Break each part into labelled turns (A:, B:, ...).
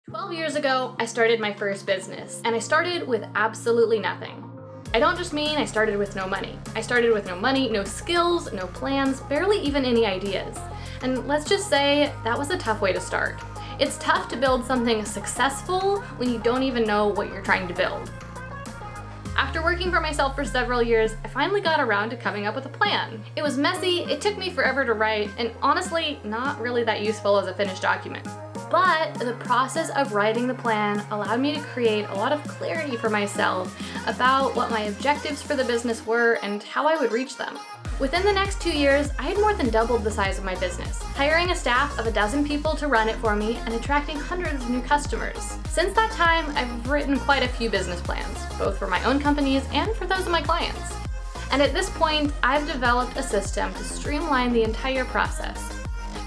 A: 12 years ago, I started my first business, and I started with absolutely nothing. I don't just mean I started with no money. I started with no money, no skills, no plans, barely even any ideas. And let's just say that was a tough way to start. It's tough to build something successful when you don't even know what you're trying to build. After working for myself for several years, I finally got around to coming up with a plan. It was messy, it took me forever to write, and honestly, not really that useful as a finished document. But the process of writing the plan allowed me to create a lot of clarity for myself about what my objectives for the business were and how I would reach them. Within the next 2 years, I had more than doubled the size of my business, hiring a staff of 12 people to run it for me and attracting hundreds of new customers. Since that time, I've written quite a few business plans, both for my own companies and for those of my clients. And at this point, I've developed a system to streamline the entire process,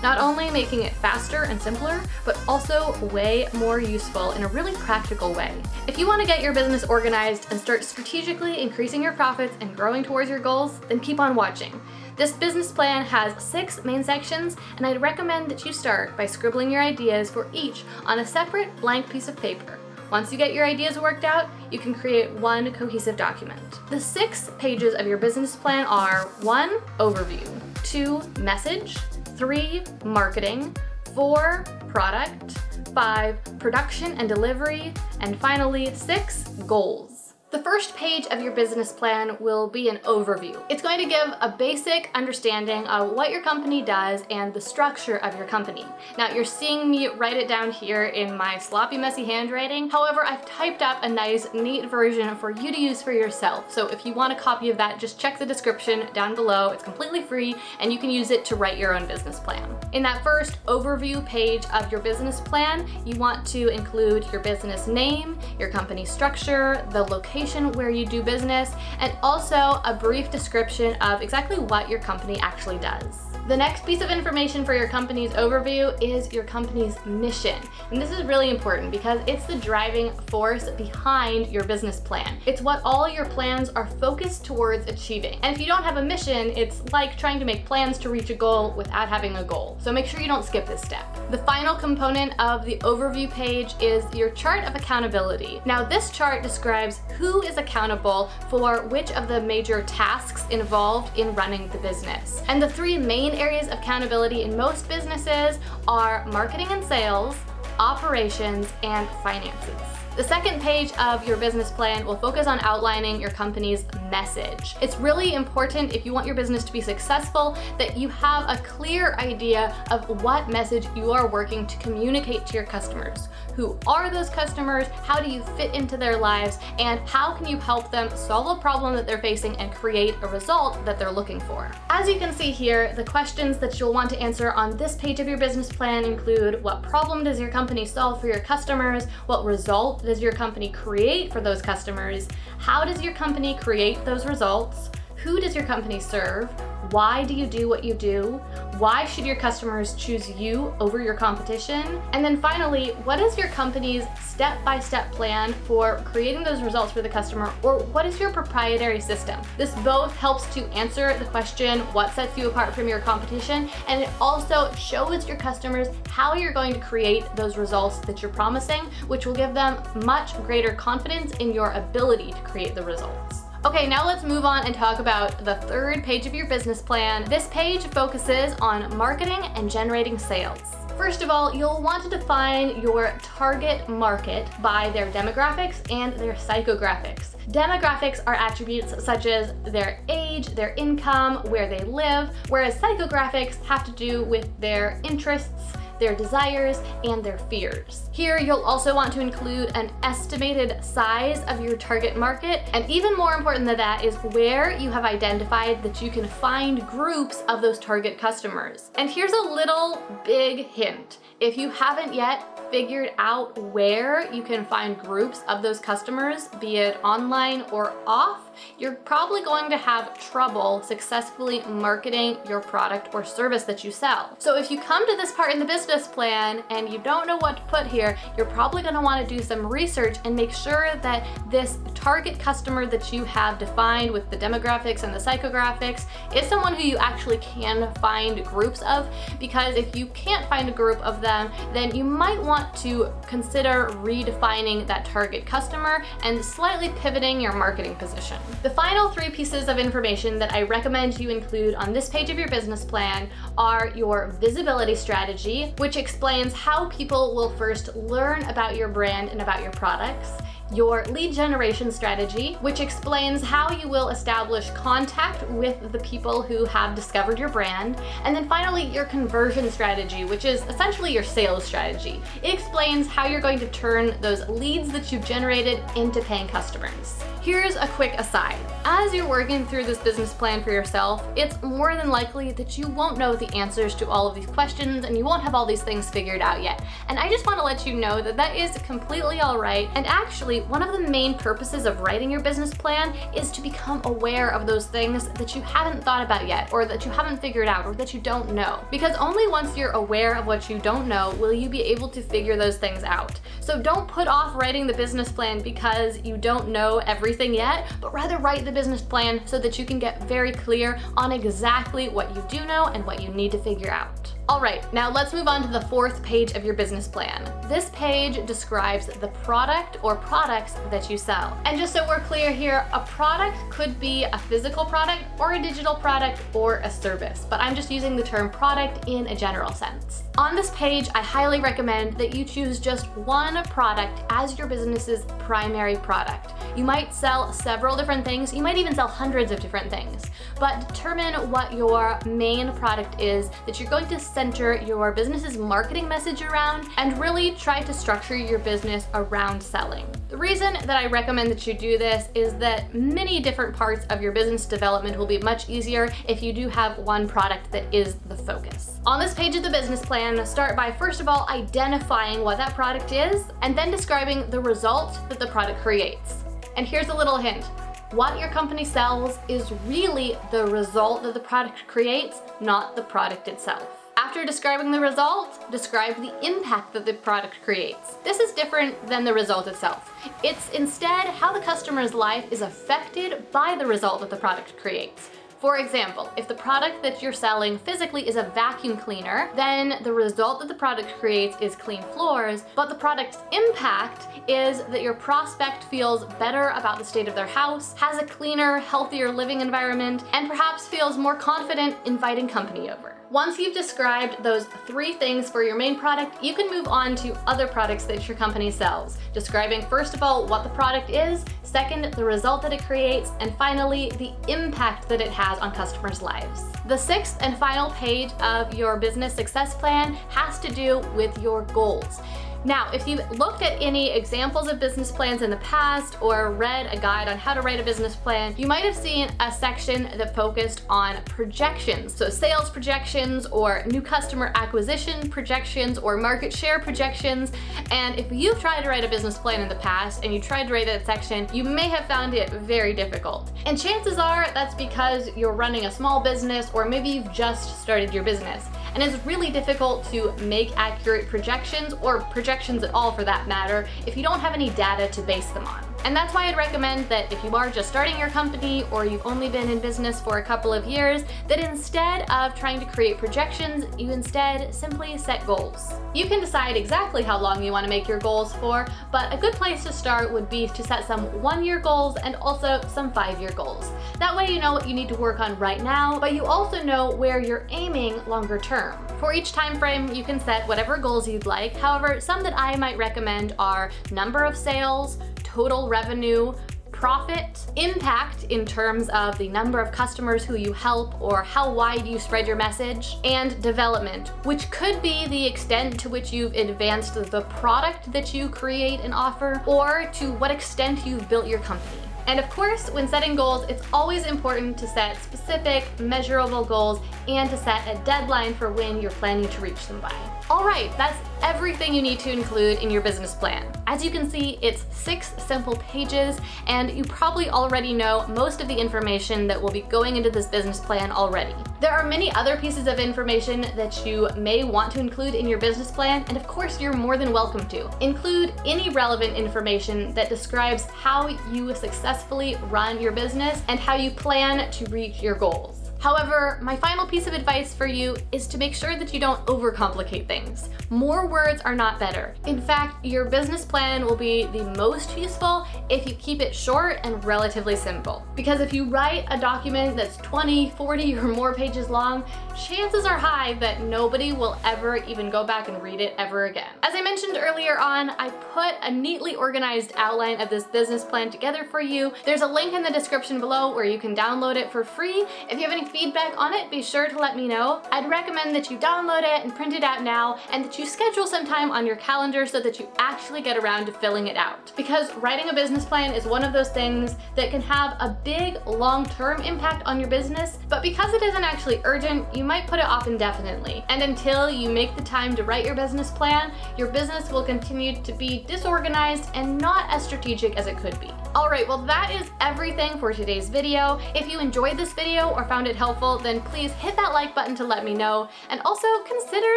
A: not only making it faster and simpler, but also way more useful in a really practical way. If you want to get your business organized and start strategically increasing your profits and growing towards your goals, then keep on watching. This business plan has 6 main sections, and I'd recommend that you start by scribbling your ideas for each on a separate blank piece of paper. Once you get your ideas worked out, you can create one cohesive document. The 6 pages of your business plan are 1. Overview, 2. Message, 3. Marketing, 4. Product, 5. Production and delivery, and finally 6. Goals. The first page of your business plan will be an overview. It's going to give a basic understanding of what your company does and the structure of your company. Now, you're seeing me write it down here in my sloppy, messy handwriting. However, I've typed up a nice, neat version for you to use for yourself. So if you want a copy of that, just check the description down below. It's completely free, and you can use it to write your own business plan. In that first overview page of your business plan, you want to include your business name, your company structure, the location where you do business, and also a brief description of exactly what your company actually does. The next piece of information for your company's overview is your company's mission. And this is really important because it's the driving force behind your business plan. It's what all your plans are focused towards achieving. And if you don't have a mission, it's like trying to make plans to reach a goal without having a goal. So make sure you don't skip this step. The final component of the overview page is your chart of accountability. Now, this chart describes who is accountable for which of the major tasks involved in running the business. And the 3 main areas of accountability in most businesses are marketing and sales, operations, and finances. The second page of your business plan will focus on outlining your company's message. It's really important, if you want your business to be successful, that you have a clear idea of what message you are working to communicate to your customers. Who are those customers? How do you fit into their lives? And how can you help them solve a problem that they're facing and create a result that they're looking for? As you can see here, the questions that you'll want to answer on this page of your business plan include: what problem does your company solve for your customers? What result does your company create for those customers? How does your company create those results? Who does your company serve? Why do you do what you do? Why should your customers choose you over your competition? And then finally, what is your company's step-by-step plan for creating those results for the customer, or what is your proprietary system? This both helps to answer the question, what sets you apart from your competition, and it also shows your customers how you're going to create those results that you're promising, which will give them much greater confidence in your ability to create the results. Okay, now let's move on and talk about the third page of your business plan. This page focuses on marketing and generating sales. First of all, you'll want to define your target market by their demographics and their psychographics. Demographics are attributes such as their age, their income, where they live, whereas psychographics have to do with their interests, their desires, and their fears. Here, you'll also want to include an estimated size of your target market, and even more important than that is where you have identified that you can find groups of those target customers. And here's a little big hint. If you haven't yet figured out where you can find groups of those customers, be it online or off, you're probably going to have trouble successfully marketing your product or service that you sell. So if you come to this part in the business plan and you don't know what to put here, you're probably going to want to do some research and make sure that this target customer that you have defined with the demographics and the psychographics is someone who you actually can find groups of, because if you can't find a group of them, then you might want want to consider redefining that target customer and slightly pivoting your marketing position. The final 3 pieces of information that I recommend you include on this page of your business plan are your visibility strategy, which explains how people will first learn about your brand and about your products, your lead generation strategy, which explains how you will establish contact with the people who have discovered your brand, and then finally your conversion strategy, which is essentially your sales strategy. It explains how you're going to turn those leads that you've generated into paying customers. Here's a quick aside. As you're working through this business plan for yourself, it's more than likely that you won't know the answers to all of these questions and you won't have all these things figured out yet. And I just want to let you know that that is completely all right. And actually, one of the main purposes of writing your business plan is to become aware of those things that you haven't thought about yet, or that you haven't figured out, or that you don't know. Because only once you're aware of what you don't know will you be able to figure those things out. So don't put off writing the business plan because you don't know everything yet, but rather write the business plan so that you can get very clear on exactly what you do know and what you need to figure out. All right, now let's move on to the 4th page of your business plan. This page describes the product or products that you sell. And just so we're clear here, a product could be a physical product or a digital product or a service, but I'm just using the term product in a general sense. On this page, I highly recommend that you choose just one product as your business's primary product. You might sell several different things, you might even sell hundreds of different things, but determine what your main product is that you're going to center your business's marketing message around, and really try to structure your business around selling. The reason that I recommend that you do this is that many different parts of your business development will be much easier if you do have one product that is the focus. On this page of the business plan, start by first of all identifying what that product is, and then describing the result that the product creates. And here's a little hint. What your company sells is really the result that the product creates, not the product itself. After describing the result, describe the impact that the product creates. This is different than the result itself. It's instead how the customer's life is affected by the result that the product creates. For example, if the product that you're selling physically is a vacuum cleaner, then the result that the product creates is clean floors, but the product's impact is that your prospect feels better about the state of their house, has a cleaner, healthier living environment, and perhaps feels more confident inviting company over. Once you've described those 3 things for your main product, you can move on to other products that your company sells, describing first of all what the product is, second, the result that it creates, and finally, the impact that it has on customers' lives. The 6th and final page of your business success plan has to do with your goals. Now, if you've looked at any examples of business plans in the past or read a guide on how to write a business plan, you might have seen a section that focused on projections. So sales projections or new customer acquisition projections or market share projections. And if you've tried to write a business plan in the past and you tried to write that section, you may have found it very difficult. And chances are that's because you're running a small business or maybe you've just started your business. And it's really difficult to make accurate projections, or projections at all for that matter, if you don't have any data to base them on. And that's why I'd recommend that if you are just starting your company or you've only been in business for a couple of years, that instead of trying to create projections, you instead simply set goals. You can decide exactly how long you want to make your goals for, but a good place to start would be to set some 1-year goals and also some 5-year goals. That way you know what you need to work on right now, but you also know where you're aiming longer term. For each time frame, you can set whatever goals you'd like. However, some that I might recommend are number of sales, total revenue, profit, impact in terms of the number of customers who you help or how wide you spread your message, and development, which could be the extent to which you've advanced the product that you create and offer, or to what extent you've built your company. And of course, when setting goals, it's always important to set specific, measurable goals and to set a deadline for when you're planning to reach them by. All right, that's everything you need to include in your business plan. As you can see, it's 6 simple pages, and you probably already know most of the information that will be going into this business plan already. There are many other pieces of information that you may want to include in your business plan, and of course, you're more than welcome to. Include any relevant information that describes how you successfully run your business and how you plan to reach your goals. However, my final piece of advice for you is to make sure that you don't overcomplicate things. More words are not better. In fact, your business plan will be the most useful if you keep it short and relatively simple. Because if you write a document that's 20, 40, or more pages long, chances are high that nobody will ever even go back and read it ever again. As I mentioned earlier on, I put a neatly organized outline of this business plan together for you. There's a link in the description below where you can download it for free. If you have any feedback on it, be sure to let me know. I'd recommend that you download it and print it out now, and that you schedule some time on your calendar so that you actually get around to filling it out. Because writing a business plan is one of those things that can have a big long-term impact on your business, but because it isn't actually urgent, you might put it off indefinitely. And until you make the time to write your business plan, your business will continue to be disorganized and not as strategic as it could be. Alright, well that is everything for today's video. If you enjoyed this video or found it helpful, then please hit that like button to let me know, and also consider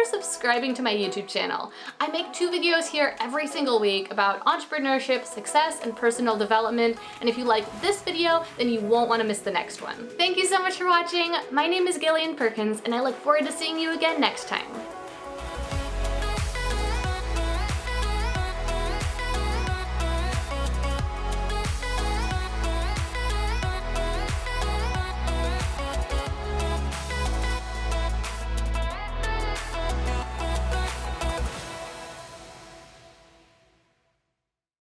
A: subscribing to my YouTube channel. I make 2 videos here every single week about entrepreneurship, success, and personal development, and if you like this video, then you won't want to miss the next one. Thank you so much for watching. My name is Gillian Perkins, and I look forward to seeing you again next time.